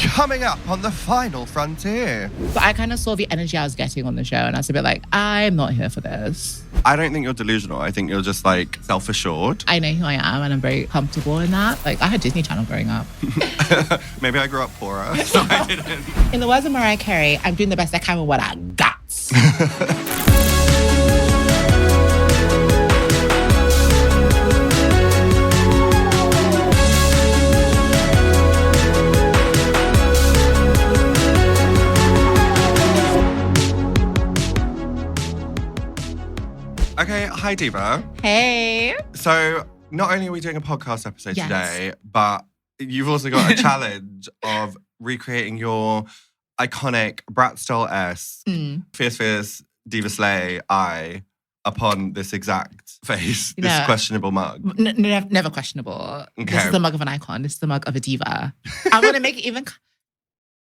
Coming up on the Final FronTia. But I kind of saw the energy I was getting on the show and I was a bit like, I'm not here for this. I don't think you're delusional. I think you're just like self-assured. I know who I am and I'm very comfortable in that. Like, I had Disney Channel growing up. Maybe I grew up poorer, so I didn't. In the words of Mariah Carey, I'm doing the best I can with what I got. Okay, hi Diva. Hey. So not only are we doing a podcast episode today, but you've also got a challenge of recreating your iconic Brat-style-esque Fierce Diva Slay eye upon this exact face, this questionable mug. Never questionable. Okay. This is the mug of an icon. This is the mug of a diva. I'm going to make it even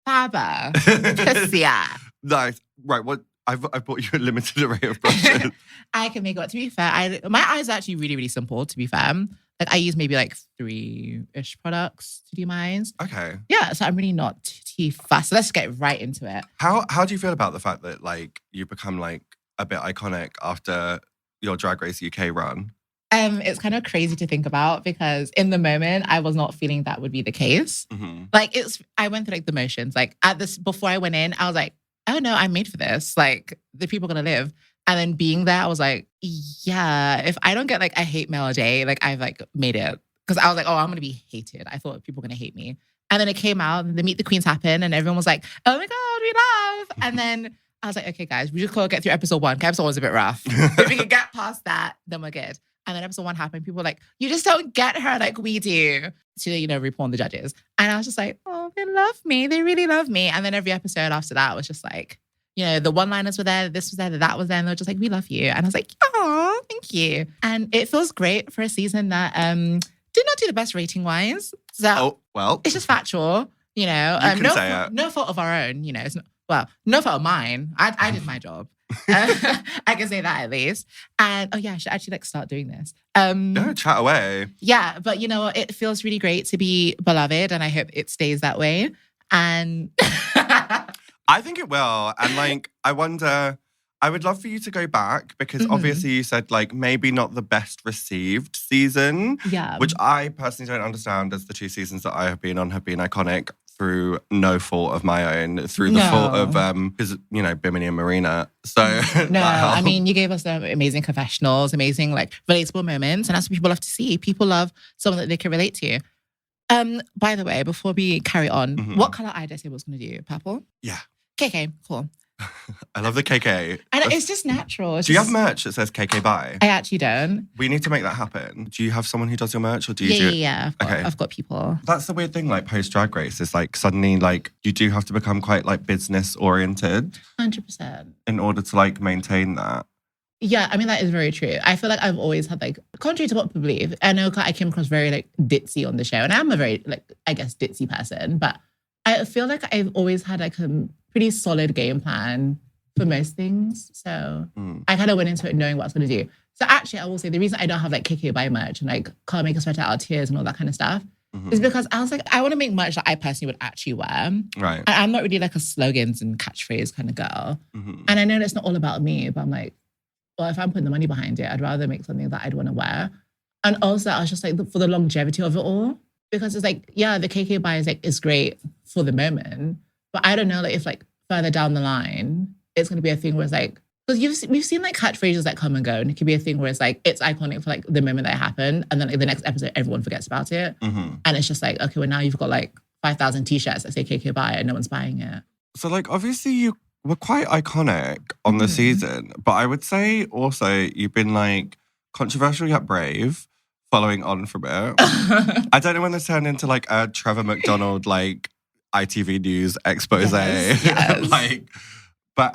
fabber. Pussier. Nice. Right, what? I've bought you a limited array of brushes. I can make it. To be fair, my eyes are actually really, really simple, to be fair. Like, I use maybe like 3-ish products to do my eyes. Okay. Yeah, so I'm really not too fussed. So let's get right into it. How do you feel about the fact that like you become like a bit iconic after your Drag Race UK run? It's kind of crazy to think about because in the moment I was not feeling that would be the case. Mm-hmm. Like I went through like the motions. Like before I went in, I was like, oh no, I'm made for this. Like, the people are gonna live. And then being there, I was like, yeah, if I don't get like a hate mail a day, like I've like made it. Because I was like, oh, I'm gonna be hated. I thought people were gonna hate me. And then it came out and the Meet the Queens happened and everyone was like, oh my God, we love. And then I was like, okay, guys, we just gotta get through episode 1. Episode 1 was a bit rough. If we can get past that, then we're good. And then episode 1 happened. People were like, you just don't get her like we do. To, RuPaul and the judges. And I was just like, oh, they love me. They really love me. And then every episode after that was just like, the one-liners were there, this was there, that was there. And they were just like, we love you. And I was like, oh, thank you. And it feels great for a season that did not do the best rating-wise. So it's just factual, You can say it. No fault of our own, it's not, no fault of mine. I did my job. I can say that at least. And I should actually like start doing this. No, chat away. Yeah, but you know what? It feels really great to be beloved and I hope it stays that way. And I think it will. And like, I wonder, I would love for you to go back because obviously you said like maybe not the best received season. Yeah. Which I personally don't understand as the 2 seasons that I have been on have been iconic through no fault of my own, through the fault of, because, Bimini and Marina. So no, I mean, you gave us the amazing confessionals, amazing, like, relatable moments. And that's what people love to see. People love someone that they can relate to. By the way, before we carry on, what color eye did I say I was going to do? Purple? Yeah. KK, cool. I love the KK. And it's just natural. Do you have merch that says KK Bye? I actually don't. We need to make that happen. Do you have someone who does your merch or do you do it? Yeah. I've got people. That's the weird thing, like post Drag Race, is like suddenly like you do have to become quite like business oriented. 100%. In order to like maintain that. Yeah, I mean, that is very true. I feel like I've always had like, contrary to what people believe, I know I came across very like ditzy on the show and I'm a very like, I guess, ditzy person, but I feel like I've always had like a pretty solid game plan for most things. So I kind of went into it knowing what I was going to do. So actually, I will say the reason I don't have like KK Buy merch and like can't make a sweater out of tears and all that kind of stuff is because I was like, I want to make merch that I personally would actually wear. Right. And I'm not really like a slogans and catchphrase kind of girl. And I know it's not all about me, but I'm like, well, if I'm putting the money behind it, I'd rather make something that I'd want to wear. And also, I was just like, for the longevity of it all. Because it's like, yeah, the KK Buy is like, is great for the moment. But I don't know like if like further down the line, it's going to be a thing where it's like, because we've seen like catchphrases that come and go, and it could be a thing where it's like, it's iconic for like the moment that it happened, and then like the next episode, everyone forgets about it. And it's just like, okay, well now you've got like 5,000 t-shirts that say KK Buy and no one's buying it. So like, obviously you were quite iconic on the season, but I would say also you've been like controversial yet brave, following on from it. I don't know when this turned into like a Trevor McDonald like ITV News expose. Yes. Like, but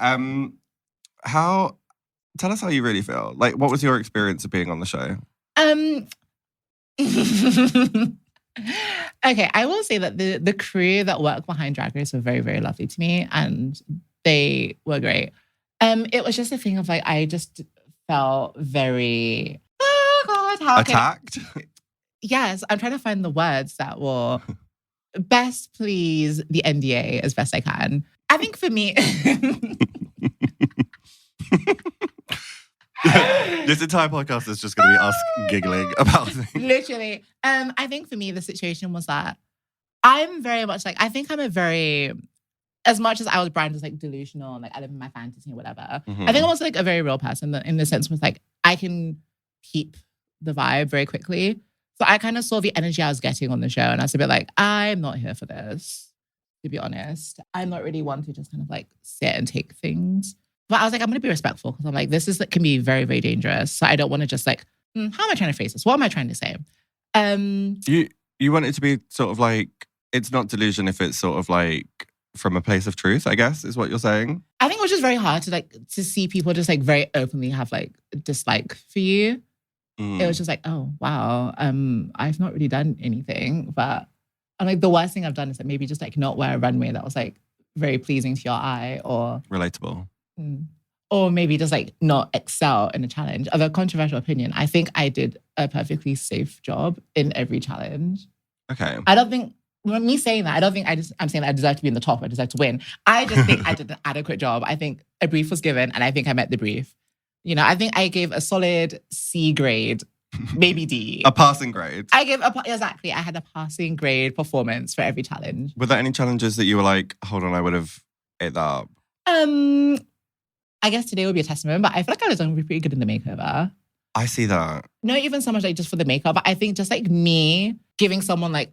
tell us how you really feel. Like, what was your experience of being on the show? Okay, I will say that the crew that worked behind Drag Race were very, very lovely to me and they were great. It was just a thing of like, I just felt very, oh God, how attacked? Yes, I'm trying to find the words that will best please the NDA as best I can. I think for me... This entire podcast is just going to be us giggling about things. Literally. I think for me, the situation was that I'm very much like, I think I'm a very, as much as I was branded as like delusional and like I live in my fantasy or whatever, I think I'm also like a very real person in the sense with like, I can keep the vibe very quickly. So I kind of saw the energy I was getting on the show and I was a bit like, I'm not here for this, to be honest. I'm not really one to just kind of like sit and take things. But I was like, I'm going to be respectful because I'm like, this is like, can be very, very dangerous. So I don't want to just like, how am I trying to phrase this? What am I trying to say? You want it to be sort of like, it's not delusion if it's sort of like from a place of truth, I guess, is what you're saying. I think it was just very hard to like, to see people just like very openly have like dislike for you. It was just like, oh, wow, I've not really done anything. But I'm like, the worst thing I've done is like maybe just like not wear a runway that was like very pleasing to your eye or... Relatable. Or maybe just like not excel in a challenge. Of a controversial opinion, I think I did a perfectly safe job in every challenge. Okay. I don't think, when me saying that, I don't think I'm saying that I deserve to be in the top, I deserve to win. I just think I did an adequate job. I think a brief was given and I think I met the brief. You know, I think I gave a solid C grade, maybe D. A passing grade. Exactly. I had a passing grade performance for every challenge. Were there any challenges that you were like, hold on, I would have ate that up? I guess today would be a testament, but I feel like I was doing pretty good in the makeover. I see that. Not even so much like just for the makeup, but I think just like me giving someone like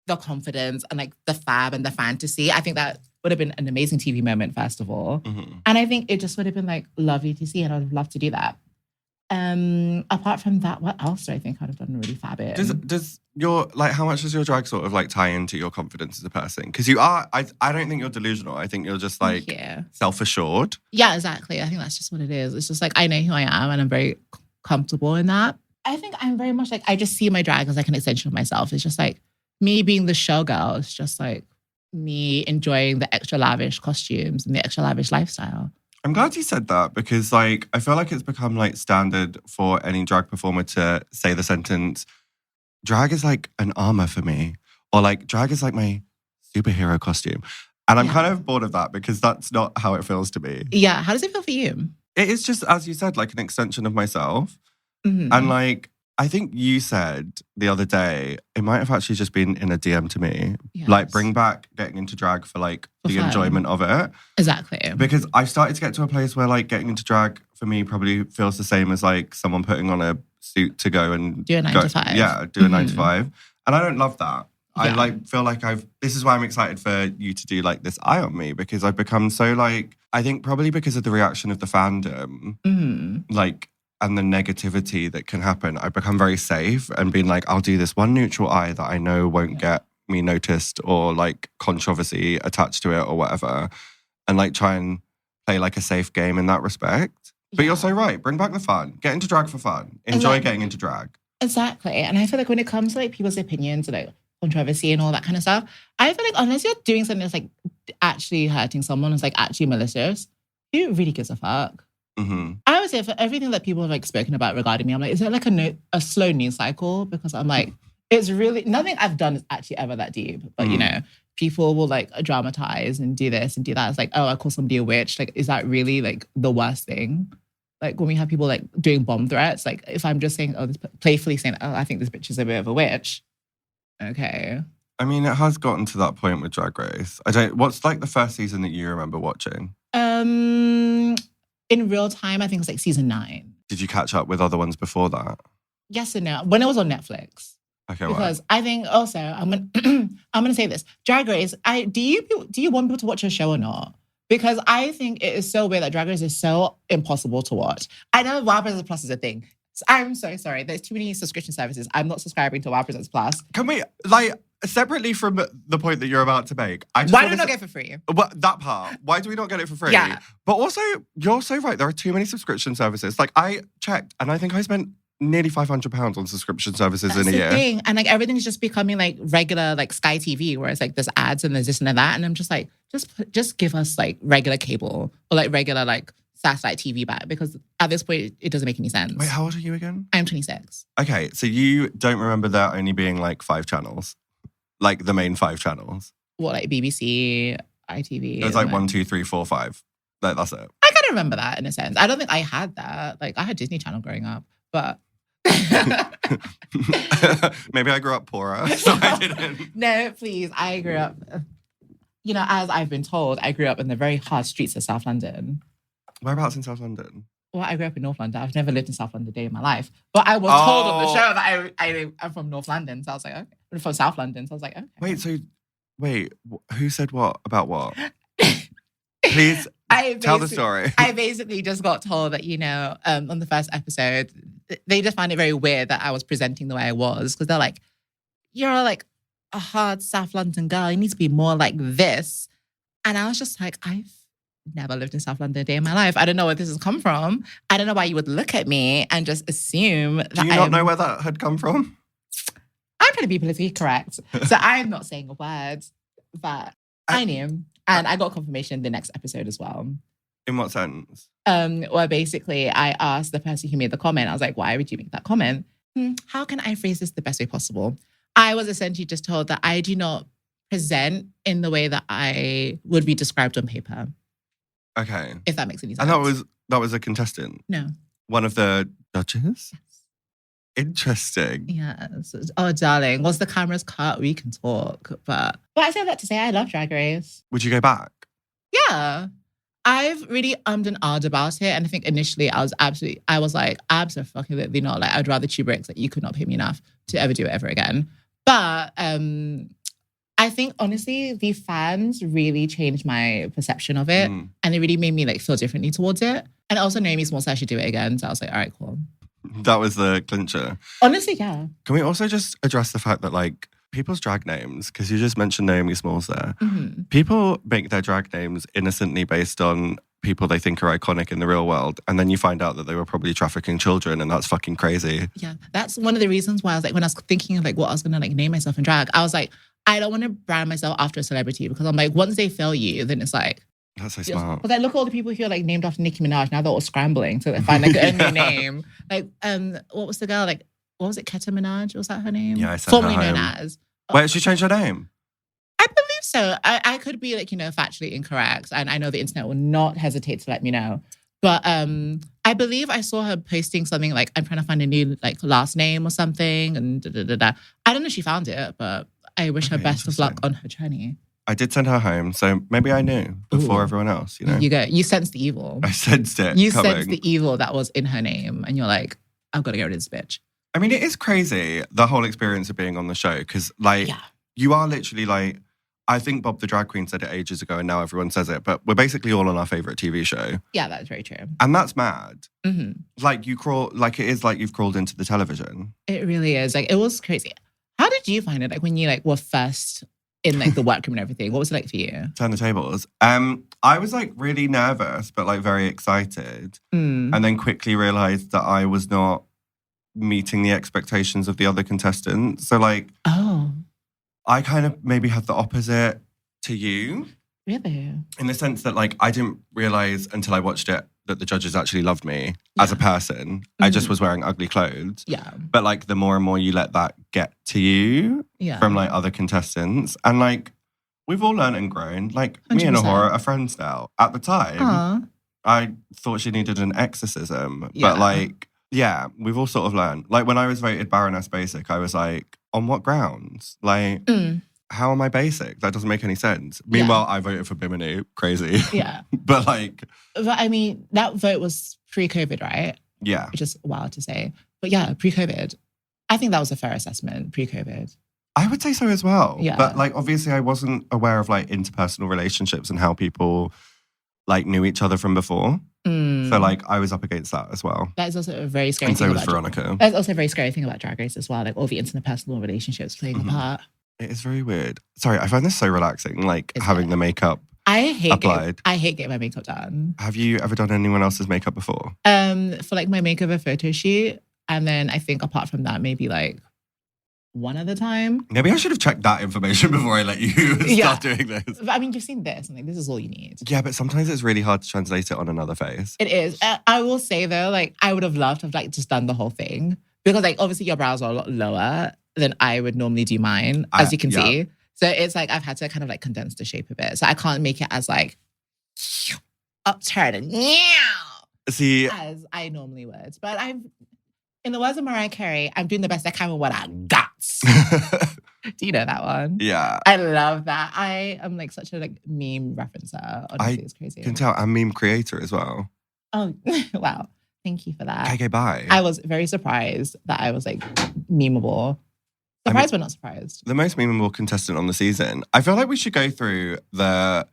the confidence and like the fab and the fantasy, I think that would have been an amazing TV moment, first of all. And I think it just would have been like lovely to see and I would love to do that. Apart from that, what else do I think I'd have done really fab in? Does your, like, how much does your drag sort of like tie into your confidence as a person? Because you are, I don't think you're delusional. I think you're just like self-assured. Yeah, exactly. I think that's just what it is. It's just like, I know who I am and I'm very comfortable in that. I think I'm very much like, I just see my drag as like an extension of myself. It's just like me being the showgirl. It's just like me enjoying the extra lavish costumes and the extra lavish lifestyle. I'm glad you said that because, like, I feel like it's become, like, standard for any drag performer to say the sentence, drag is like an armor for me. Or, like, drag is like my superhero costume. And I'm kind of bored of that because that's not how it feels to me. Yeah. How does it feel for you? It is just, as you said, like an extension of myself. And, like, I think you said the other day, it might have actually just been in a DM to me, like bring back getting into drag for like the enjoyment of it. Exactly. Because I started to get to a place where like getting into drag for me probably feels the same as like someone putting on a suit to go and do a 9 to 5. Yeah, do a 9 to 5. And I don't love that. I like feel like this is why I'm excited for you to do like this eye on me because I've become so like, I think probably because of the reaction of the fandom, like, and the negativity that can happen, I've become very safe and been like, I'll do this one neutral eye that I know won't get me noticed or like controversy attached to it or whatever. And like try and play like a safe game in that respect. But you're so right. Bring back the fun. Get into drag for fun. Enjoy getting into drag. Exactly. And I feel like when it comes to like people's opinions and like controversy and all that kind of stuff, I feel like unless you're doing something that's like actually hurting someone, it's like actually malicious, who really gives a fuck? I would say for everything that people have like spoken about regarding me, I'm like, is it like a slow news cycle? Because I'm like, it's really, nothing I've done is actually ever that deep. But you know, people will like dramatize and do this and do that. It's like, oh, I call somebody a witch. Like, is that really like the worst thing? Like when we have people like doing bomb threats, like if I'm just saying, playfully saying, oh, I think this bitch is a bit of a witch. Okay. I mean, it has gotten to that point with Drag Race. What's like the first season that you remember watching? In real time, I think it's like season 9. Did you catch up with other ones before that? Yes and no. When it was on Netflix. Okay, because I think also I'm gonna say this. Drag Race, do you want people to watch a show or not? Because I think it is so weird that Drag Race is so impossible to watch. I know Wow Presents Plus is a thing. I'm so sorry. There's too many subscription services. I'm not subscribing to Wow Presents Plus. Can we, like, separately from the point that you're about to make, why do we not get it for free? Well, that part. Why do we not get it for free? Yeah. But also, you're so right. There are too many subscription services. Like, I checked, and I think I spent nearly £500 on subscription services in a year. Thing. And like everything's just becoming like regular like Sky TV, where it's like there's ads and there's this and that. And I'm just like, just give us like regular cable or like regular like satellite TV back, because at this point it doesn't make any sense. Wait, how old are you again? I'm 26. Okay, so you don't remember there only being like 5 channels? like the main 5 channels? What, like BBC, ITV? It was like 1, 2, 3, 4, 5. Like, that's it. I kind of remember that in a sense. I don't think I had that. Like, I had Disney Channel growing up, but... Maybe I grew up poorer, so I didn't. No, please. I grew up... You know, as I've been told, I grew up in the very hard streets of South London. Whereabouts in South London? Well, I grew up in North London. I've never lived in South London a day in my life. But I was told on the show that I'm from North London. So I was like, okay. I'm from South London. So I was like, okay. Wait, who said what about what? Please tell the story. I basically just got told that, you know, on the first episode, they just found it very weird that I was presenting the way I was. Because they're like, you're like a hard South London girl. You need to be more like this. And I was just like, I've never lived in South London a day in my life. I don't know where this has come from. I don't know why you would look at me and just assume that Do you not know where that had come from? I'm trying to be politically correct. So I'm not saying a word, but I knew. And I got confirmation the next episode as well. In what sense? Well, basically, I asked the person who made the comment, I was like, why would you make that comment? How can I phrase this the best way possible? I was essentially just told that I do not present in the way that I would be described on paper. Okay. If that makes any sense. And that was a contestant? No. One of the judges? Yes. Interesting. Yes. Oh, darling. Once the camera's cut, we can talk. But I say that to say I love Drag Race. Would you go back? Yeah. I've really ummed and ahed about it. And I think initially I was like, absolutely not. Like, I'd rather chew bricks. Like, you could not pay me enough to ever do it ever again. But I think, honestly, the fans really changed my perception of it. And it really made me, like, feel differently towards it. And also, Naomi Smalls said I should do it again. So I was like, all right, cool. That was the clincher. Honestly, yeah. Can we also just address the fact that, like, people's drag names, because you just mentioned Naomi Smalls there, people make their drag names innocently based on people they think are iconic in the real world. And then you find out that they were probably trafficking children, and that's fucking crazy. Yeah, that's one of the reasons why I was like, when I was thinking of like what I was going to like name myself in drag, I was like, I don't want to brand myself after a celebrity, because I'm like, once they fail you, then it's like, that's so smart. Because I look at all the people who are like named after Nicki Minaj. Now they're all scrambling to find like a new name. Like, what was the girl? Like, what was it? Keta Minaj? Was that her name? Yeah, I said formerly known as. Wait, did she change her name? I believe so. I could be like, you know, factually incorrect, and I know the internet will not hesitate to let me know. But I believe I saw her posting something like, I'm trying to find a new like last name or something, and I don't know if she found it, but I wish her best of luck on her journey. I did send her home, so maybe I knew before everyone else, you know? You sensed the evil. I sensed it You sensed the evil that was in her name, and you're like, I've got to get rid of this bitch. I mean, it is crazy, the whole experience of being on the show, because, like, you are literally, like, I think Bob the Drag Queen said it ages ago, and now everyone says it, but we're basically all on our favourite TV show. Yeah, that's very true. And that's mad. Like, it is like you've crawled into the television. It really is. Like, it was crazy. How did you find it? Like, when you, like, were first in like the workroom and everything, what was it like for you? Turn the tables. I was like really nervous, but like very excited. And then quickly realized that I was not meeting the expectations of the other contestants. So like, I kind of maybe had the opposite to you. Really? In the sense that like, I didn't realize until I watched it that the judges actually loved me as a person. I just was wearing ugly clothes. Yeah. But like the more and more you let that get to you from like other contestants, and like we've all learned and grown. Like 100%. Me and Ahura are friends now. At the time, I thought she needed an exorcism. But like, yeah, we've all sort of learned. Like when I was voted Baroness Basic, I was like, on what grounds? Like, how am I basic? That doesn't make any sense. Meanwhile, I voted for Bimini. Crazy. Yeah. But like... But I mean, that vote was pre-COVID, right? Yeah. Which is wild to say. But yeah, pre-COVID. I think that was a fair assessment, pre-COVID. I would say so as well. Yeah. But like, obviously, I wasn't aware of like interpersonal relationships and how people like knew each other from before. So like, I was up against that as well. That is also a very scary thing. And so was Veronica. That's also a very scary thing about Drag Race as well. Like all the interpersonal relationships playing a part. It is very weird. Sorry, I find this so relaxing, like having the makeup applied. I hate getting my makeup done. Have you ever done anyone else's makeup before? For like my makeover photo shoot. And then I think apart from that, maybe like one other time. Maybe I should have checked that information before I let you start doing this. But I mean, you've seen this. I'm like, this is all you need. Yeah, but sometimes it's really hard to translate it on another face. It is. I will say though, like I would have loved to have like just done the whole thing. Because like obviously your brows are a lot lower. than I would normally do mine, as you can see. So it's like I've had to kind of like condense the shape a bit. So I can't make it as like upturned and as I normally would. But in the words of Mariah Carey, I'm doing the best I can with what I got. Do you know that one? Yeah. I love that. I am like such a like meme referencer. Honestly, it's crazy. I can tell I'm meme creator as well. Oh, wow. Thank you for that. Okay, bye. I was very surprised that I was like memeable. Surprised but not surprised. The most memeable contestant on the season. I feel like we should go through the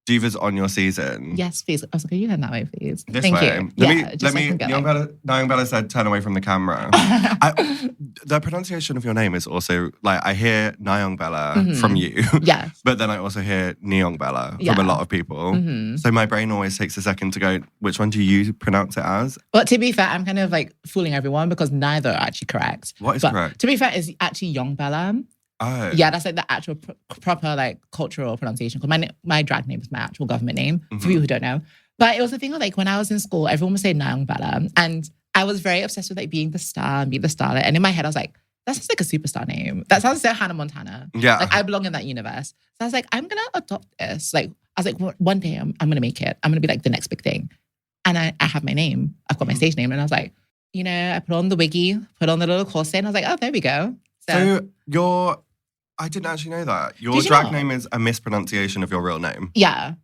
divas on your season. Yes, please. I was like, you head that way, please. This Thank way. you. Let me. Nyongbella said, turn away from the camera. The pronunciation of your name is also like I hear Nyongbella from you. Yeah. But then I also hear Nyongbella from a lot of people. So my brain always takes a second to go, which one do you pronounce it as? But to be fair, I'm kind of like fooling everyone because neither are actually correct. What is correct? To be fair, it's actually Nyongbella. Oh. Yeah, that's like the actual proper like cultural pronunciation. Because my drag name is my actual government name, for people who don't know. But it was the thing of like when I was in school, everyone would say Nyongbella. And I was very obsessed with like being the star and being the starlet. And in my head, I was like, that sounds like a superstar name. That sounds so Hannah Montana. Yeah. Like I belong in that universe. So I was like, I'm going to adopt this. Like, I was like, one day I'm going to make it. I'm going to be like the next big thing. And I have my name. I've got my stage name. And I was like, you know, I put on the wiggy, put on the little corset. And I was like, oh, there we go. So I didn't actually know that. Your drag name is a mispronunciation of your real name. Yeah.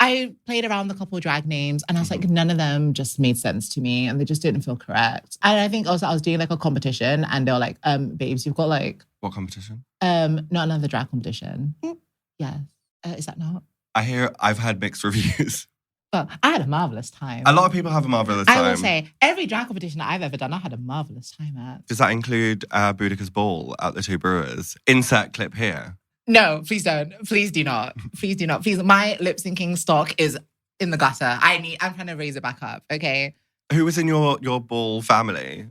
I played around with a couple of drag names and I was like, none of them just made sense to me and they just didn't feel correct. And I think also I was doing like a competition and they were like, babes, you've got like... What competition? Not another drag competition. Yes. Is that not? I've had mixed reviews. Well, I had a marvellous time. A lot of people have a marvellous time. I will say, every drag competition that I've ever done, I had a marvellous time at. Does that include Boudica's ball at the Two Brewers? Insert clip here. No, please don't. Please do not. Please do not. Please, my lip syncing stock is in the gutter. I'm trying to raise it back up, okay? Who was in your ball family?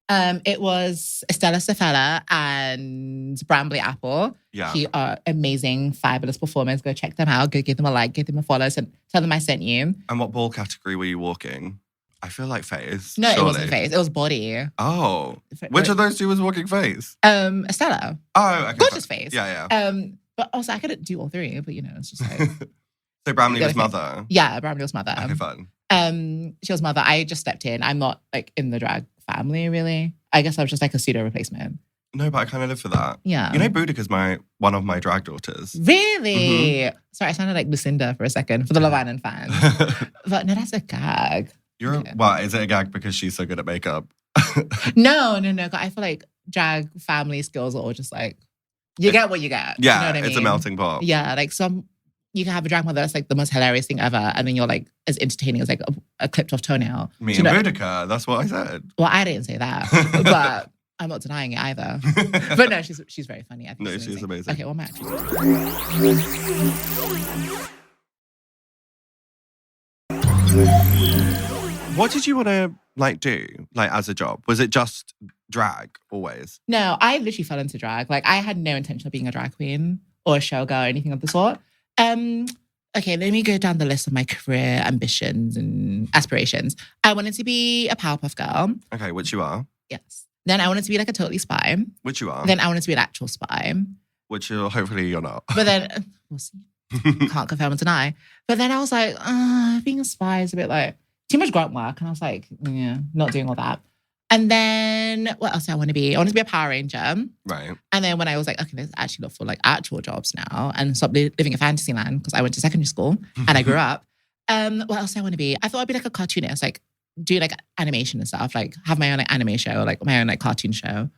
It was Estella Safella and Brambley Apple. Yeah. Who are amazing, fabulous performers. Go check them out. Go give them a like, give them a follow, and tell them I sent you. And what ball category were you walking? I feel like face. No, surely. It wasn't face. It was body. Oh. Which of those two was walking face? Estella. Oh, okay. Gorgeous face. Yeah. But also I could do all three, but you know, it's just like... So Bramley was mother? Yeah, Bramley was mother. Okay, fun. She was mother. I just stepped in. I'm not like in the drag family, really. I guess I was just like a pseudo replacement. No, but I kind of live for that. Yeah. You know, Boudica's one of my drag daughters. Really? Sorry, I sounded like Lucinda for a second for the Love Island fans. But no, that's a gag. What, is it a gag because she's so good at makeup? No. I feel like drag family skills are all just like, you get what you get. Yeah, you know what I mean? It's a melting pot. Yeah, like you can have a drag mother that's like the most hilarious thing ever, and then you're like as entertaining as like a clipped off toenail. Me and Boudica, that's what I said. Well, I didn't say that, but I'm not denying it either. But no, she's very funny. I think she's amazing. Okay, what am I actually What did you want to like do like as a job? Was it just drag always? No, I literally fell into drag. Like I had no intention of being a drag queen or a showgirl or anything of the sort. Okay, let me go down the list of my career ambitions and aspirations. I wanted to be a Powerpuff Girl. Okay, which you are. Yes. Then I wanted to be like a Totally Spy. Which you are. Then I wanted to be an actual spy. Which hopefully you're not. But then, we'll see. Can't confirm or deny. But then I was like, being a spy is a bit like too much grunt work. And I was like, yeah, not doing all that. And then what else do I want to be? I want to be a Power Ranger. Right. And then when I was like, okay, let's actually look for like actual jobs now and stop living in fantasy land because I went to secondary school and I grew up. What else do I want to be? I thought I'd be like a cartoonist, like do like animation and stuff, like have my own like anime show, like my own like cartoon show.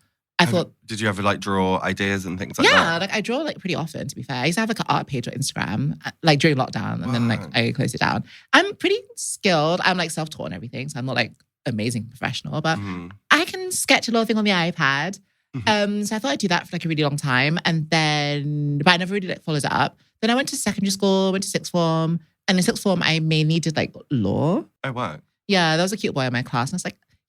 Did you ever like draw ideas and things like that? Yeah, like I draw like pretty often, to be fair. I used to have like an art page on Instagram, like during lockdown, and then like I closed it down. I'm pretty skilled. I'm like self-taught and everything, so I'm not like amazing professional, but I can sketch a little thing on the iPad. So I thought I'd do that for like a really long time, but I never really like followed it up. Then I went to secondary school, went to sixth form, and in sixth form I mainly did like law. Oh wow. Yeah, there was a cute boy in my class, and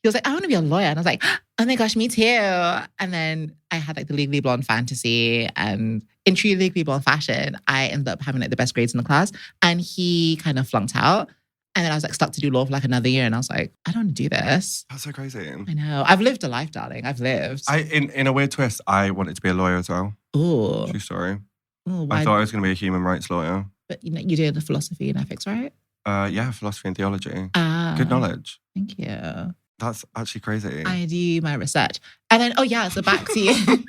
he was like, I want to be a lawyer. And I was like, oh my gosh, me too. And then I had like the Legally Blonde fantasy, and in true Legally Blonde fashion, I ended up having like the best grades in the class. And he kind of flunked out. And then I was like stuck to do law for like another year. And I was like, I don't want to do this. That's so crazy. I know. I've lived a life, darling. I've lived. In a weird twist, I wanted to be a lawyer as well. Ooh. True story. Ooh, I thought I was going to be a human rights lawyer. But you did the philosophy and ethics, right? Yeah, philosophy and theology. Ah. Good knowledge. Thank you. That's actually crazy. I do my research. And then, so back to you.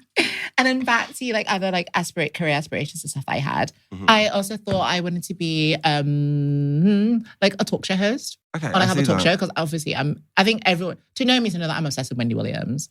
And then back to like other like career aspirations and stuff I had. Mm-hmm. I also thought I wanted to be like a talk show host. Okay, or like have a talk show because obviously I think everyone, to know me to know that I'm obsessed with Wendy Williams.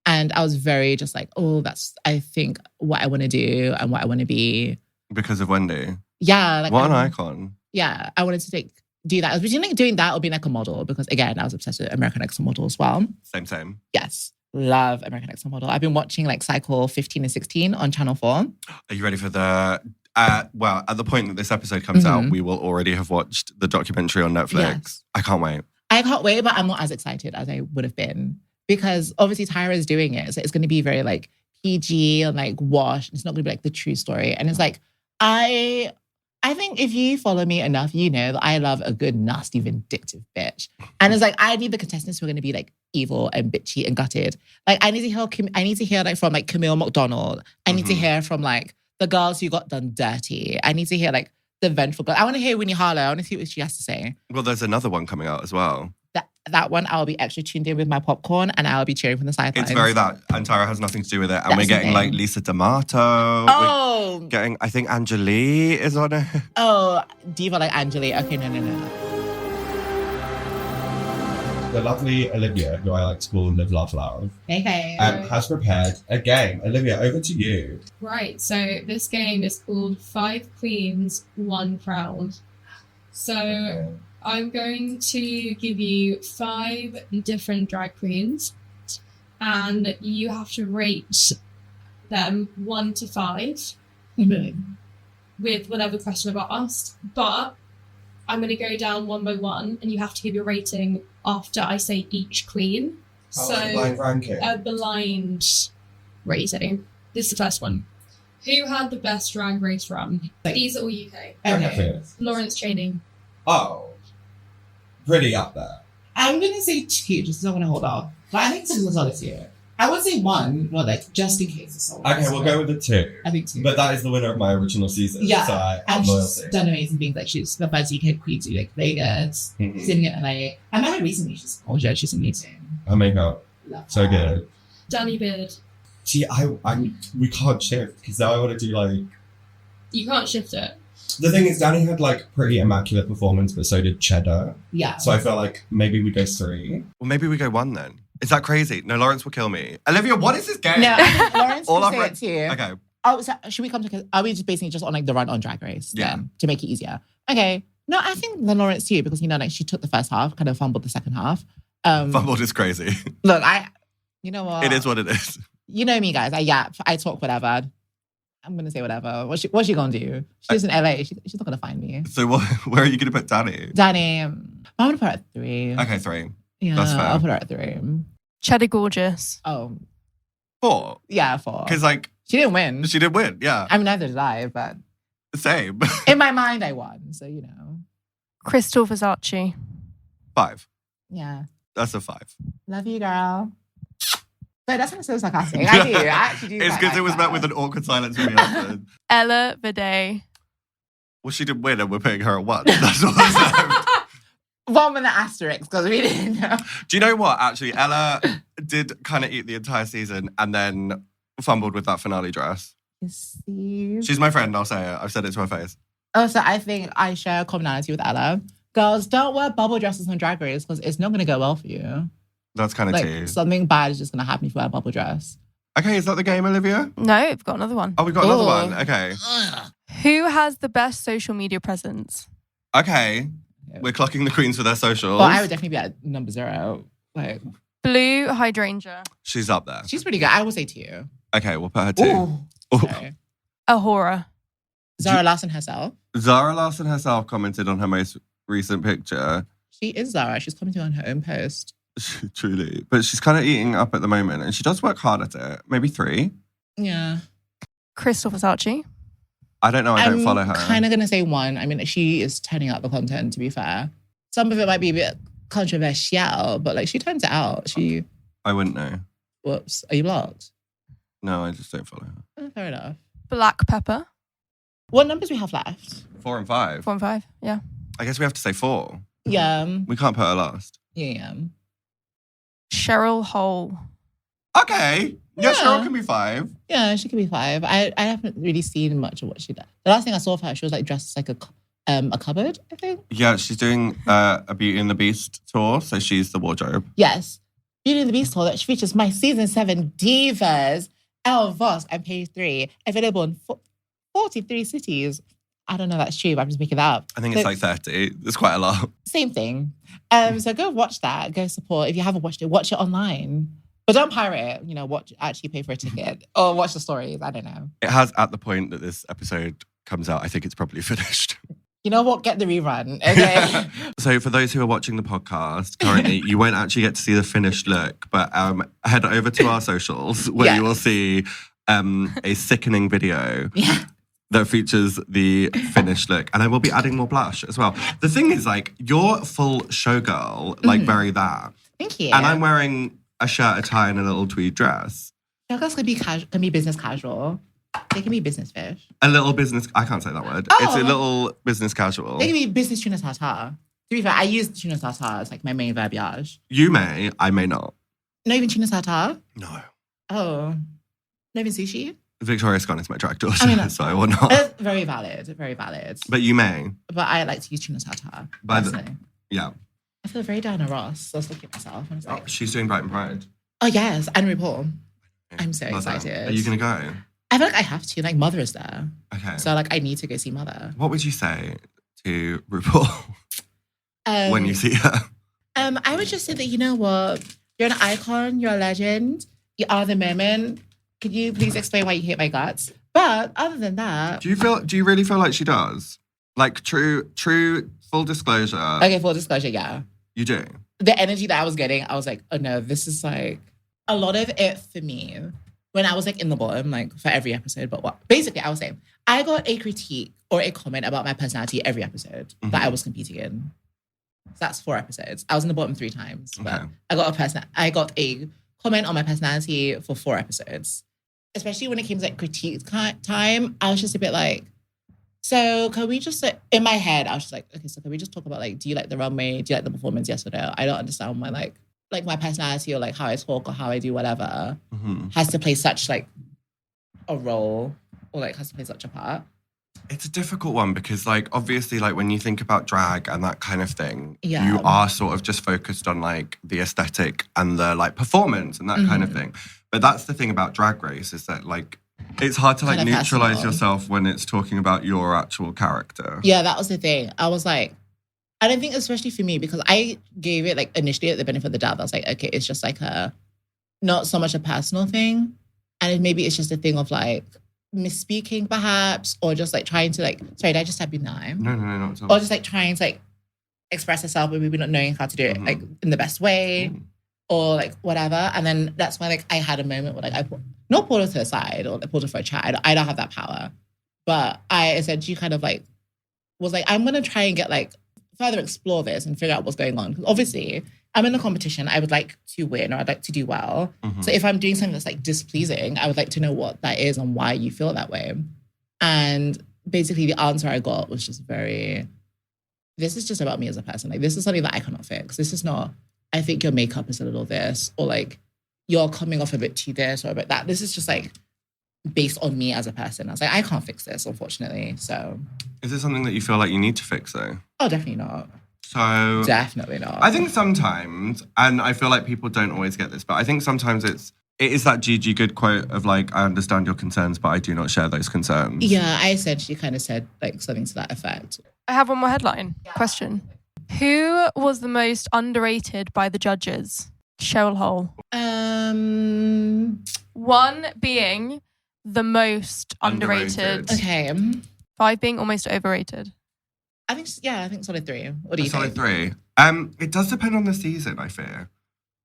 And I was very just like, that's, I think, what I want to do and what I want to be. Because of Wendy? Yeah. Like, what an icon. Yeah, I wanted to do that. I was between like doing that or being like a model because again, I was obsessed with American Next Top Model as well. Same. Yes. Love American Next Top Model. I've been watching like cycle 15 and 16 on Channel 4. Are you ready for the... at the point that this episode comes out, we will already have watched the documentary on Netflix. Yes. I can't wait. I can't wait, but I'm not as excited as I would have been because obviously Tyra is doing it. So it's going to be very like PG and like washed. It's not going to be like the true story. And it's like, I think if you follow me enough, you know that I love a good, nasty, vindictive bitch. And it's like, I need the contestants who are going to be like evil and bitchy and gutted. Like, I need to hear like from like Camille McDonald. I need to hear from like the girls who got done dirty. I need to hear like the vengeful girl. I want to hear Winnie Harlow. I want to see what she has to say. Well, there's another one coming out as well. That one, I'll be extra tuned in with my popcorn and I'll be cheering from the sidelines. It's very that. And Tyra has nothing to do with it. And we're getting like Lisa D'Amato. Oh. We're getting, I think Angelique is on it. Oh, diva like Angelique. Okay, no. The lovely Olivia, who I like to call Live, Laugh, Love, has prepared a game. Olivia, over to you. Right, so this game is called 5 Queens, 1 Crown. So I'm going to give you 5 different drag queens and you have to rate them 1 to 5 with whatever question I've asked. But I'm going to go down one by one and you have to give your rating after I say each queen. So blind ranking. A blind rating. This is the first one. Who had the best drag race run? These are all UK. Okay. Lawrence Chaney. Oh. Pretty up there. I'm going to say 2, just because I want to hold off. But I think 2 was honest here. I would say 1, well, like, just in case it's all. Okay, we'll go with the 2. I think 2. But that is the winner of my original season. Yeah. So I'm she's done amazing things. Like, she's the first UK queen to like Vegas, sitting at LA. I met her recently. She's gorgeous. She's amazing. Her makeup. So good. Danny Beard. See, we can't shift because now I want to do like. You can't shift it. The thing is, Danny had like pretty immaculate performance, but so did Cheddar. Yeah. So I felt like maybe we go 3. Well, maybe we go 1 then. Is that crazy? No, Lawrence will kill me. Olivia, what is this game? No, Lawrence will say it too. Okay. Oh, so should we come to? Are we just basically just on like the run on Drag Race? Yeah. Then, to make it easier. Okay. No, I think the Lawrence too because like she took the first half, kind of fumbled the second half. Fumbled is crazy. Look, you know what? It is what it is. You know me, guys. I yap. I talk whatever. I'm gonna say whatever. What's she gonna do? She's in LA. She's not gonna find me. So where are you gonna put Danny? Danny, I'm gonna put her at 3. Okay, 3. Yeah, that's fair. I'll put her at 3. Cheddar Gorgeous. Oh, 4. Yeah, 4. Because like she didn't win. She did win. Yeah. I mean, neither did I, but same. In my mind, I won. So you know. Crystal Versace. 5. Yeah. That's a 5. Love you, girl. So that's not so sarcastic. I do. I actually do. It's because it was met with an awkward silence from me after. Ella Vidae. Well, she didn't win and we're putting her at 1. That's all I said. 1 with an asterisk because we didn't know. Do you know what? Actually, Ella did kind of eat the entire season and then fumbled with that finale dress. Steve. She's my friend, I'll say it. I've said it to her face. Oh, so I think I share a commonality with Ella. Girls, don't wear bubble dresses on Drag Race because it's not going to go well for you. That's kind of like, tea. Something bad is just going to happen if you wear a bubble dress. Okay, is that the game, Olivia? No, we've got another one. Oh, we've got another one. Okay. Who has the best social media presence? Okay. We're clocking the queens for their socials. Well, I would definitely be at number 0. Like Blue Hydrangea. She's up there. She's pretty good. I will say 2. Okay, we'll put her 2. Ooh. Ahura. Zara Larson herself. Zara Larson herself commented on her most recent picture. She is Zara. She's commenting on her own post. Truly. But she's kind of eating up at the moment and she does work hard at it. Maybe 3. Yeah. Crystal Versace. I don't know. I don't follow her. I'm kind of going to say 1. I mean, she is turning out the content, to be fair. some of it might be a bit controversial, but like she turns it out. I wouldn't know. Whoops. Are you blocked? No, I just don't follow her. Oh, fair enough. Black pepper. What numbers we have left? 4 and 5. 4 and 5, yeah. I guess we have to say 4. Yeah. We can't put her last. Yeah. Cheryl Hole. Okay. Yeah, Cheryl can be 5. Yeah, she could be 5. I haven't really seen much of what she did. The last thing I saw of her, she was like dressed as like a cupboard, I think. Yeah, she's doing a Beauty and the Beast tour, so she's the wardrobe. Yes. Beauty and the Beast tour that features my season 7 divas, Elle Vosk and Page 3, available in 43 cities. I don't know if that's true, but I'm just making that up. I think it's like 30. It's quite a lot. Same thing. So go watch that. Go support. If you haven't watched it, watch it online. But don't pirate it. Actually pay for a ticket. Or watch the stories. I don't know. It has, at the point that this episode comes out, I think it's probably finished. You know what? Get the rerun. Okay. So for those who are watching the podcast currently, you won't actually get to see the finished look, but head over to our socials where you will see a sickening video that features the finished look. And I will be adding more blush as well. The thing is, like, you're full showgirl, like very that. Thank you. And I'm wearing a shirt, a tie, and a little tweed dress. Showgirls can be business casual. They can be business fish. A little business, I can't say that word. Oh. It's a little business casual. They can be business tuna tartare. To be fair, I use tuna tartare as like my main verbiage. You may, I may not. Not even tuna tartare? No. Oh. Not even sushi? Victoria Scott is my drag daughter, I mean, so I will not. That's very valid, very valid. But you may. But I like to use tuna tartare. Yeah. I feel very Diana Ross. I was looking at myself and I was like, she's doing Brighton Pride. Oh yes, and RuPaul. I'm so excited. Are you going to go? I feel like I have to. Like, Mother is there. Okay. So, like, I need to go see Mother. What would you say to RuPaul when you see her? I would just say that, you know what? You're an icon. You're a legend. You are the moment. Could you please explain why you hate my guts? But other than that... Do you really feel like she does? Like, true, full disclosure. Okay, full disclosure, yeah. You do? The energy that I was getting, I was like, oh no, this is like... A lot of it for me... When I was like in the bottom, like for every episode, but what? Basically, I was saying, I got a critique or a comment about my personality every episode that I was competing in. So that's 4 episodes. I was in the bottom 3 times, but I got a comment on my personality for 4 episodes. Especially when it came to like critique time, I was just a bit like, so can we just like, in my head, I was just like, okay, so can we just talk about like, do you like the runway? Do you like the performance? Yes or no? I don't understand why like my personality or like how I talk or how I do whatever has to play such like a role or like has to play such a part. It's a difficult one because like obviously like when you think about drag and that kind of thing, you Yeah. are sort of just focused on like the aesthetic and the like performance and that kind of thing. But that's the thing about Drag Race is that like it's hard to like Kind of neutralize personal. yourself when it's talking about your actual character. Yeah, that was the thing. I was like, I don't think especially for me because I gave it like initially at the benefit of the doubt. I was like, okay, it's just like not so much a personal thing. And maybe it's just a thing of like misspeaking perhaps or just like trying to like, sorry, did I just have you now? No, not at all. Or just like trying to like express herself but maybe not knowing how to do it like in the best way or like whatever. And then that's why like I had a moment where like I not pulled her to the side or like, pulled her for a chat. I don't have that power. But I essentially kind of like was like, I'm going to try and get like further explore this and figure out what's going on. Because obviously I'm in a competition. I would like to win or I'd like to do well. So if I'm doing something that's like displeasing, I would like to know what that is and why you feel that way. And basically the answer I got was just very, this is just about me as a person. Like this is something that I cannot fix. This is not, I think your makeup is a little this or like you're coming off a bit too this or a bit that. This is just like based on me as a person. I was like, I can't fix this, unfortunately. So. Is it something that you feel like you need to fix though? Oh, definitely not. So. Definitely not. I think sometimes, and I feel like people don't always get this, but I think sometimes it is that Gigi Good quote of like, I understand your concerns, but I do not share those concerns. Yeah, I essentially kind of said like something to that effect. I have one more headline question. Who was the most underrated by the judges? Cheryl Hole. 1 being the most underrated. Okay. 5 being almost overrated. I think solid 3. What do you think? Solid 3. It does depend on the season, I fear.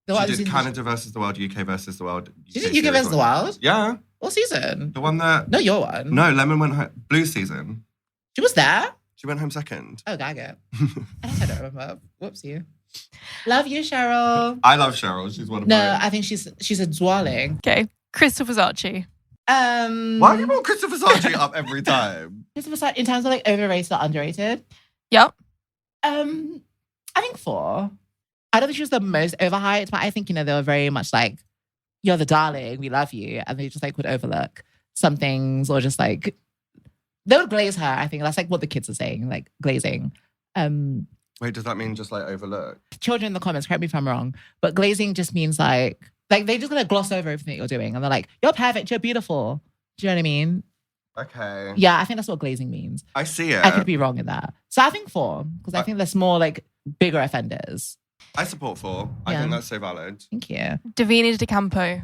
She did Canada versus the World, UK versus the World. She did UK versus the World? Yeah. What season? The one that... No, your one. No, Lemon went home. Blue season. She was there? She went home second. Oh, gaga. I don't remember. Whoopsie. Love you, Cheryl. I love Cheryl. She's one of my... No, I think she's a darling. Okay. Christopher Zarchi. Why do you put Christopher Zarchi up every time? Christopher Zarchi, in terms of like overrated or underrated? Yep. I think 4. I don't think she was the most overhyped, but I think, they were very much like, you're the darling, we love you. And they just like would overlook some things or just like, they would glaze her. I think that's like what the kids are saying, like glazing. Wait, does that mean just like overlook? Children in the comments, correct me if I'm wrong, but glazing just means like they just gonna gloss over everything that you're doing. And they're like, you're perfect, you're beautiful. Do you know what I mean? Okay. Yeah, I think that's what glazing means. I see it. I could be wrong in that. So I think 4, because I think there's more like bigger offenders. I support 4. I think that's so valid. Thank you. Davina De Campo.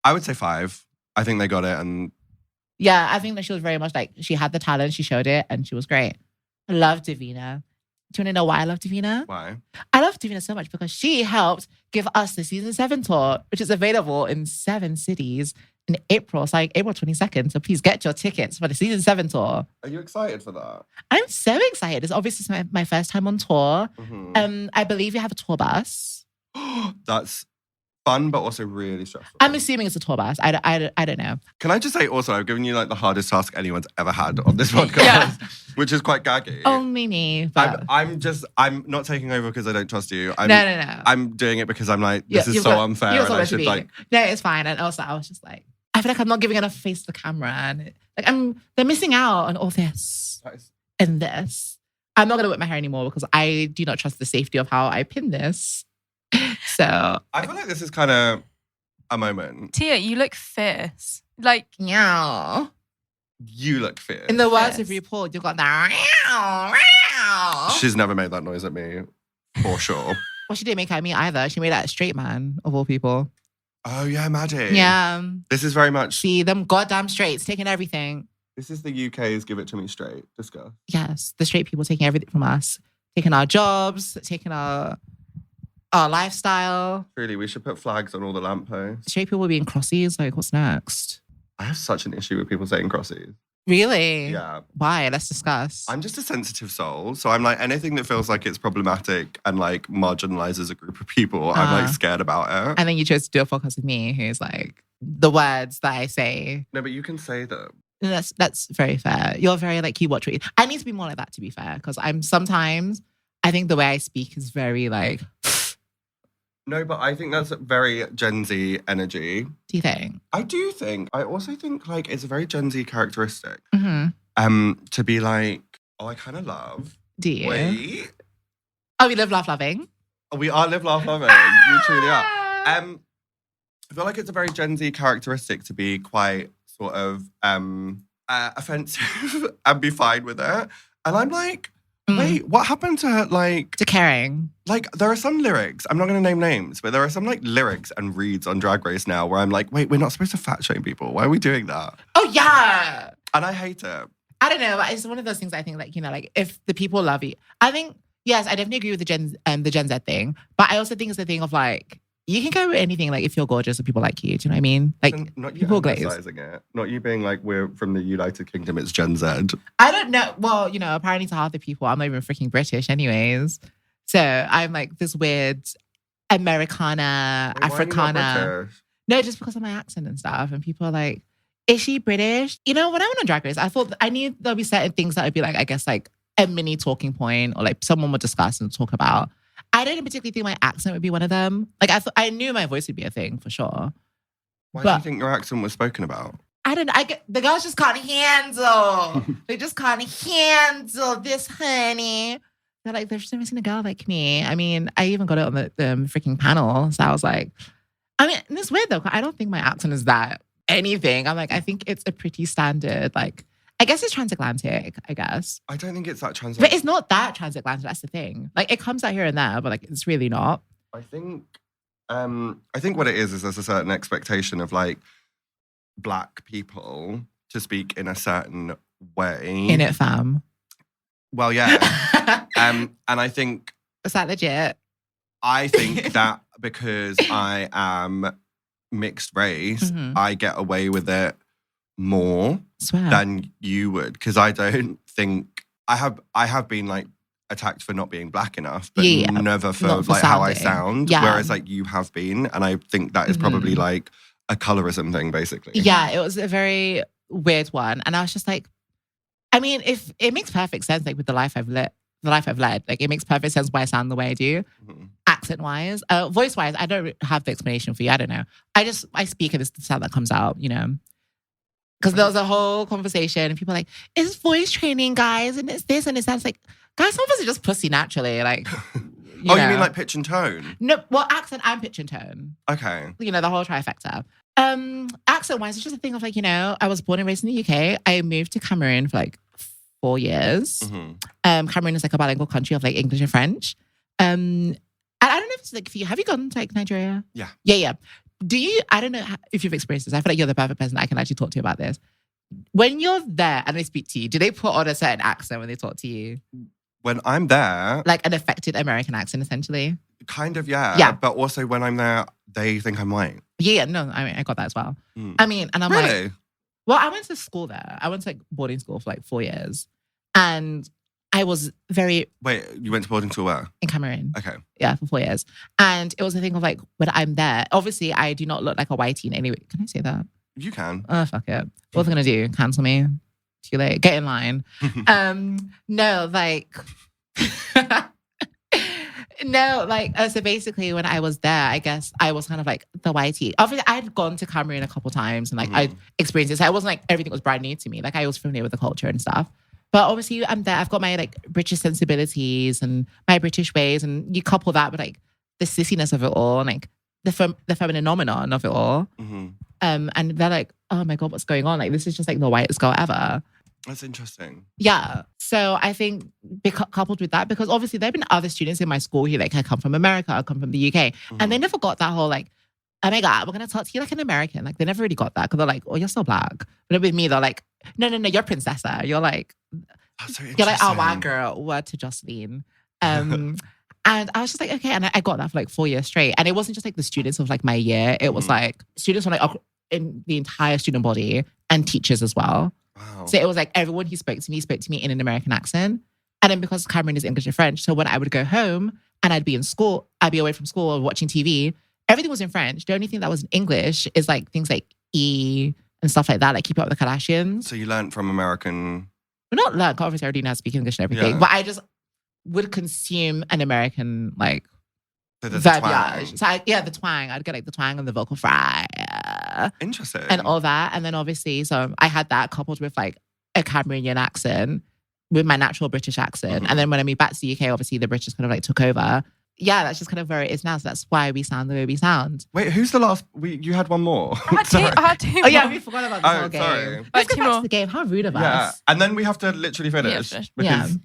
I would say 5. I think they got it. And yeah, I think that she was very much like, she had the talent, she showed it, and she was great. I love Davina. Do you want to know why I love Davina? Why? I love Davina so much because she helped give us the season 7 tour, which is available in 7 cities in April. It's like April 22nd. So please get your tickets for the season 7 tour. Are you excited for that? I'm so excited. It's obviously my first time on tour. Mm-hmm. I believe you have a tour bus. That's fun, but also really stressful. I'm assuming it's a tour bus. I don't know. Can I just say also, I've given you like the hardest task anyone's ever had on this podcast, which is quite gaggy. Only me. But... I'm not taking over because I don't trust you. No. I'm doing it because I'm like, this is so unfair. And I should like... No, it's fine. And also I was just like, I feel like I'm not giving enough face to the camera. And like they're missing out on all this and this. I'm not going to whip my hair anymore because I do not trust the safety of how I pin this. So I feel like this is kind of a moment. Tia, you look fierce. Like, yeah. You look fierce. In the words of RuPaul, you got that. She's never made that noise at me, for sure. Well, she didn't make it at me either. She made it at a straight man, of all people. Oh, yeah, Maddie. Yeah. This is very much... See, them goddamn straights taking everything. This is the UK's Give It To Me Straight. Discuss. Yes, the straight people taking everything from us. Taking our jobs, taking our lifestyle. Really, we should put flags on all the lampposts. Straight people being crossies, like what's next? I have such an issue with people saying crossies. Really? Yeah. Why? Let's discuss. I'm just a sensitive soul. So I'm like, anything that feels like it's problematic and like marginalizes a group of people, I'm like scared about it. And then you chose to do a podcast with me who's like, the words that I say. No, but you can say them. That's very fair. You're very like, you watch what you... I need to be more like that, to be fair. Because I think the way I speak is very like... No, but I think that's very Gen Z energy. Do you think? I do think. I also think like it's a very Gen Z characteristic. Mm-hmm. To be like, oh, I kind of love. Do you? Wait. Oh, we live, laugh, loving. We are live, laugh, loving. We truly are. I feel like it's a very Gen Z characteristic to be quite sort of offensive and be fine with it. And I'm like, wait, what happened to like... To caring. Like, there are some lyrics, I'm not going to name names, but there are some like lyrics and reads on Drag Race now where I'm like, wait, we're not supposed to fat shame people. Why are we doing that? Oh, yeah. And I hate it. I don't know, but it's one of those things I think like, like if the people love you, I think, yes, I definitely agree with the Gen Z thing, but I also think it's the thing of like, you can go with anything like if you're gorgeous and people like you. Do you know what I mean? Like not you people glaze. It. Not you being like, we're from the United Kingdom, it's Gen Z. I don't know. Well, apparently to half the people, I'm not even freaking British anyways. So I'm like this weird Americana, Wait, Africana. No, just because of my accent and stuff. And people are like, is she British? When I went on Drag Race, I thought I knew there'll be certain things that would be like, I guess like a mini talking point or like someone would discuss and talk about. I didn't particularly think my accent would be one of them. Like I knew my voice would be a thing for sure. Why do you think your accent was spoken about? I don't know. The girls just can't handle. They just can't handle this, honey. They're like, there's never seen a girl like me. I mean, I even got it on the freaking panel. So I was like, I mean, it's weird though. I don't think my accent is that anything. I'm like, I think it's a pretty standard, like, I guess it's transatlantic, I guess. I don't think it's that transatlantic. But it's not that transatlantic, that's the thing. Like, it comes out here and there, but like, it's really not. I think what it is there's a certain expectation of like Black people to speak in a certain way. In it, fam. Well, yeah. And I think... Is that legit? I think that because I am mixed race, I get away with it more than you would. Because I don't think I have been like attacked for not being black enough, but never for Not for like how I sounding. sound. Yeah. Whereas like you have been, and I think that is probably like a colorism thing, basically. Yeah, it was a very weird one, and I was just like, I mean, if it makes perfect sense, like with the life I've led, like it makes perfect sense why I sound the way I do, accent-wise, voice-wise. I don't have the explanation for you. I don't know. I speak and it's the sound that comes out, you know. Because there was a whole conversation and people are like, it's voice training, guys, and it's this and it's that. It's like, guys, some of us are just pussy naturally. Like, you mean like pitch and tone? No, well, accent and pitch and tone. Okay. You know, the whole trifecta. Accent-wise, it's just a thing of like, you know, I was born and raised in the UK. I moved to Cameroon for like 4 years. Cameroon is like a bilingual country of like English and French. And I don't know if it's like for you. Have you gone to like Nigeria? Yeah. Yeah. Do you, I don't know if you've experienced this. I feel like you're the perfect person I can actually talk to about this. When you're there and they speak to you, do they put on a certain accent when they talk to you? When I'm there. Like an affected American accent, essentially? Kind of, yeah. Yeah. But also when I'm there, they think I'm white. Yeah, no, I mean, I got that as well. I mean, and I'm really? like, well, I went to school there. I went to like boarding school for like 4 years. And I was very... Wait, you went to boarding school where? In Cameroon. Okay. Yeah, for 4 years. And it was a thing of like, when I'm there, obviously I do not look like a whitey in any way. Can I say that? You can. Oh, fuck it. What's I going to do? Cancel me? Too late. Get in line. No, like... No, like, so basically when I was there, I guess I was kind of like the whitey. Obviously, I had gone to Cameroon a couple times and like I'd experienced it. So it wasn't like everything was brand new to me. Like I was familiar with the culture and stuff. But obviously I'm there. I've got my like British sensibilities and my British ways. And you couple that with like the sissiness of it all and like the feminine phenomenon of it all. And they're like, oh my God, what's going on? Like this is just like the whitest girl ever. That's interesting. Yeah. So I think coupled with that, because obviously there have been other students in my school who like, I come from America, I come from the UK. And they never got that whole like, oh my God, we're going to talk to you like an American. Like they never really got that because they're like, oh, you're so black. But with me, they're like, no, you're princessa. You're like, so you're like, oh, white girl, word to Jocelyn. And I was just like, okay. And I got that for like 4 years straight. And it wasn't just like the students of like my year. It was like students from like in the entire student body and teachers as well. Wow. So it was like everyone who spoke to me in an American accent. And then because Cameroon is English and French, so when I would go home and I'd be in school, I'd be away from school or watching TV, everything was in French. The only thing that was in English is like things like E and stuff like that, like Keep Up with the Kardashians. So you learned from American... Well, not learn, obviously I already know how to speak English and everything, but I just would consume an American like verbiage. So the twang. I'd get like the twang and the vocal fry. Interesting. And all that. And then obviously, so I had that coupled with like a Cameroonian accent with my natural British accent. And then when I moved back to the UK, obviously the British kind of like took over. Yeah, that's just kind of where it is now. So that's why we sound the way we sound. Wait, who's the last? You had one more. I had two Oh yeah, we forgot about the whole game. Sorry. Let's go back to the game. How rude of us. And then we have to literally finish. Because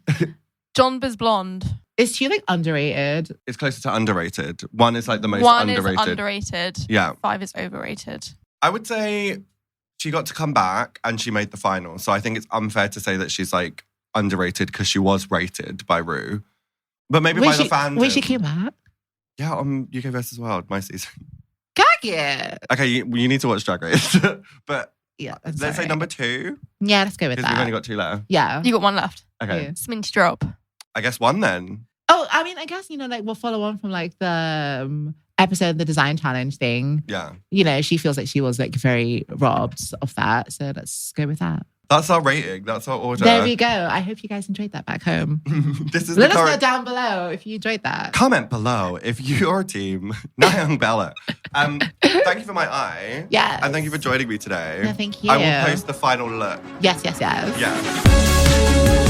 John Biz Blonde. Is she like underrated? It's closer to underrated. One is like the most underrated. 1 is underrated. Yeah. 5 is overrated. I would say she got to come back and she made the final. So I think it's unfair to say that she's like underrated because she was rated by Ru. But maybe by the fandom. When she came back? Yeah, on UK vs. World, my season. Yeah. Okay, you need to watch Drag Race. But yeah, let's say number 2. Yeah, let's go with that. Because we've only got 2 left. Yeah. You got 1 left. Okay. Yeah. Sminty drop. I guess 1 then. Oh, I mean, I guess, you know, like we'll follow on from like the episode, the design challenge thing. Yeah. You know, she feels like she was like very robbed of that. So let's go with that. That's our rating. That's our order. There we go. I hope you guys enjoyed that back home. Let us know down below if you enjoyed that. Comment below if you're team Nyongbella. Thank you for my eye. Yes. And thank you for joining me today. No, thank you. I will post the final look. Yes. Yeah.